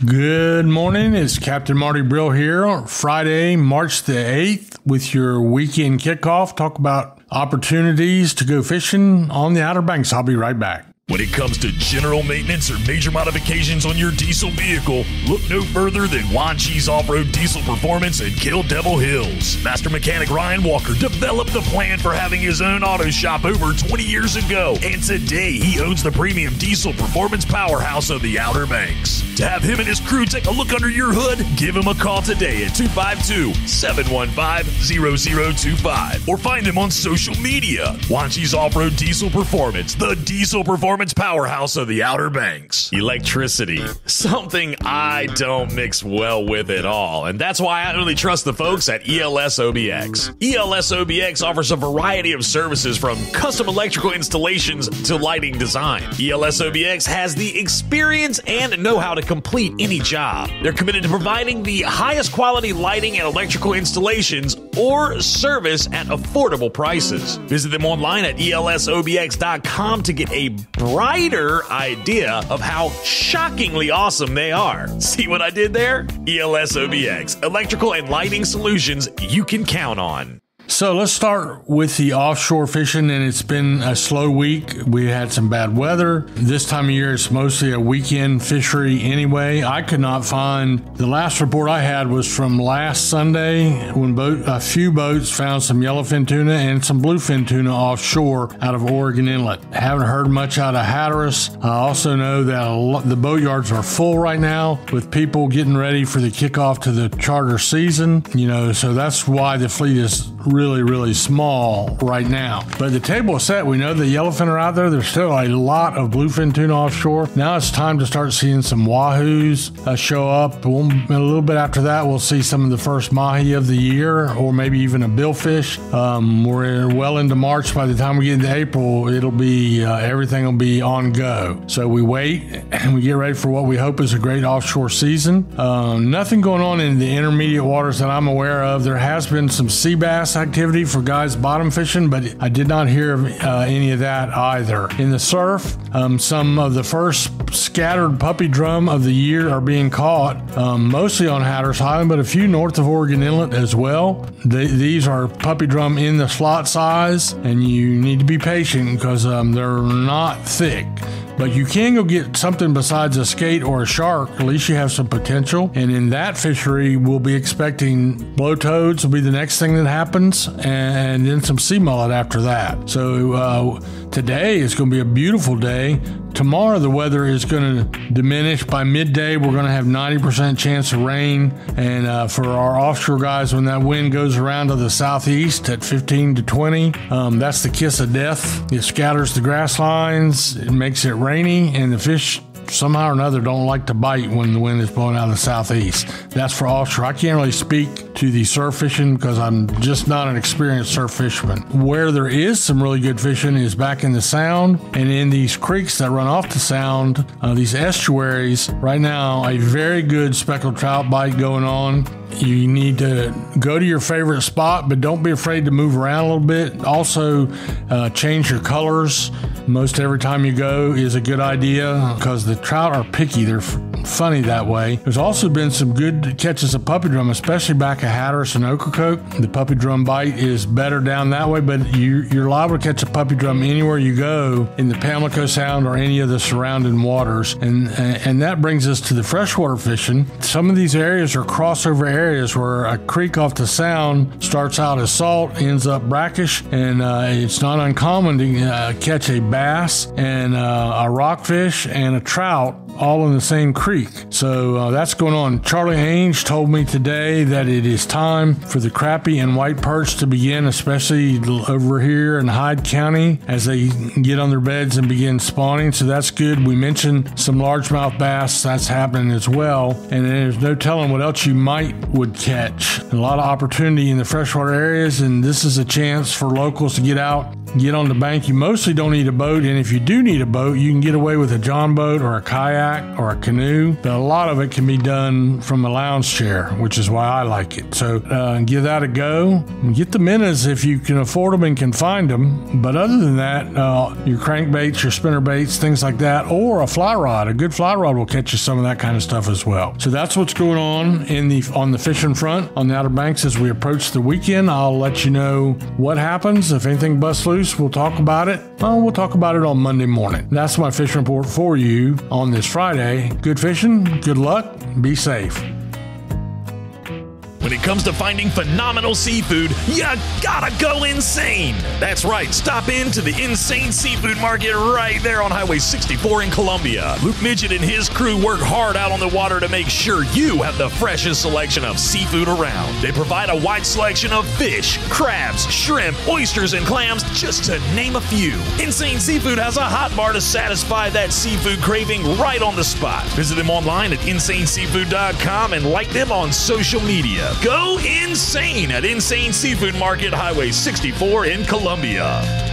Good morning. It's Captain Marty Brill here on Friday, March the 8th with your weekend kickoff. Talk about opportunities to go fishing on the Outer Banks. I'll be right back. When it comes to general maintenance or major modifications on your diesel vehicle, look no further than Wanchi's Off-Road Diesel Performance in Kill Devil Hills. Master mechanic Ryan Walker developed the plan for having his own auto shop over 20 years ago, and today he owns the premium diesel performance powerhouse of the Outer Banks. To have him and his crew take a look under your hood, give him a call today at 252-715-0025 or find him on social media. Wanchi's Off-Road Diesel Performance, the diesel performance powerhouse of the Outer Banks. Electricity, something I don't mix well with at all, and that's why I only trust the folks at ELS OBX. ELS OBX offers a variety of services from custom electrical installations to lighting design. ELS OBX has the experience and know-how to complete any job. They're committed to providing the highest quality lighting and electrical installations or service at affordable prices. Visit them online at elsobx.com to get a brighter idea of how shockingly awesome they are. See what I did there? ELS OBX, electrical and lighting solutions you can count on. So let's start with the offshore fishing, and it's been a slow week. We had some bad weather. This time of year, it's mostly a weekend fishery anyway. I could not find, the last report I had was from last Sunday when a few boats found some yellowfin tuna and some bluefin tuna offshore out of Oregon Inlet. Haven't heard much out of Hatteras. I also know that the boatyards are full right now with people getting ready for the kickoff to the charter season. So that's why the fleet is really small right now. But the table is set. We know the yellowfin are out there. There's still a lot of bluefin tuna offshore. Now it's time to start seeing some wahoos show up. A little bit after that, we'll see some of the first mahi of the year, or maybe even a billfish. We're well into March. By the time we get into April, it'll be everything will be on go. So we wait and we get ready for what we hope is a great offshore season. Nothing going on in the intermediate waters that I'm aware of. There has been some sea bass activity for guys bottom fishing, but I did not hear of any of that either. In the surf, some of the first scattered puppy drum of the year are being caught, mostly on Hatteras Island, but a few north of Oregon Inlet as well. These are puppy drum in the slot size, and you need to be patient because they're not thick. But you can go get something besides a skate or a shark. At least you have some potential. And in that fishery, we'll be expecting blowtoads will be the next thing that happens, and then some sea mullet after that. So today is going to be a beautiful day. Tomorrow, the weather is going to diminish. By midday, we're going to have 90% chance of rain. And for our offshore guys, when that wind goes around to the southeast at 15 to 20, that's the kiss of death. It scatters the grass lines. It makes it rainy, and the fish somehow or another don't like to bite when the wind is blowing out of the southeast. That's for offshore. I can't really speak to the surf fishing because I'm just not an experienced surf fisherman. Where there is some really good fishing is back in the Sound and in these creeks that run off the Sound, these estuaries. Right now, a very good speckled trout bite going on. You need to go to your favorite spot, but don't be afraid to move around a little bit. Also, change your colors. Most every time you go is a good idea because the trout are picky. They're funny that way. There's also been some good catches of puppy drum, especially back at Hatteras and Ocracoke. The puppy drum bite is better down that way, but you're liable to catch a puppy drum anywhere you go in the Pamlico Sound or any of the surrounding waters. And that brings us to the freshwater fishing. Some of these areas are crossover areas where a creek off the Sound starts out as salt, ends up brackish, and it's not uncommon to catch a bass and a rockfish and a trout all in the same creek. So that's going on. Charlie Ainge told me today that it is time for the crappie and white perch to begin, especially over here in Hyde County as they get on their beds and begin spawning. So that's good. We mentioned some largemouth bass. That's happening as well. And there's no telling what else you would catch. A lot of opportunity in the freshwater areas, and this is a chance for locals to get out get on the bank. You mostly don't need a boat, and if you do need a boat, you can get away with a John boat or a kayak or a canoe, but a lot of it can be done from a lounge chair, which is why I like it. So give that a go. Get the minnows if you can afford them and can find them, but other than that, your crankbaits, your spinner baits, things like that, or a fly rod. A good fly rod will catch you some of that kind of stuff as well. So that's what's going on on the fishing front on the Outer Banks as we approach the weekend. I'll let you know what happens. If anything busts loose, we'll talk about it. We'll talk about it on Monday morning. That's my fishing report for you on this Friday. Good fishing, good luck, be safe. When it comes to finding phenomenal seafood, you gotta go insane. That's right, stop into the Insane Seafood Market right there on Highway 64 in Columbia. Luke Midget and his crew work hard out on the water to make sure you have the freshest selection of seafood around. They provide a wide selection of fish, crabs, shrimp, oysters, and clams, just to name a few. Insane Seafood has a hot bar to satisfy that seafood craving right on the spot. Visit them online at insaneseafood.com and like them on social media. Go insane at Insane Seafood Market, Highway 64 in Columbia.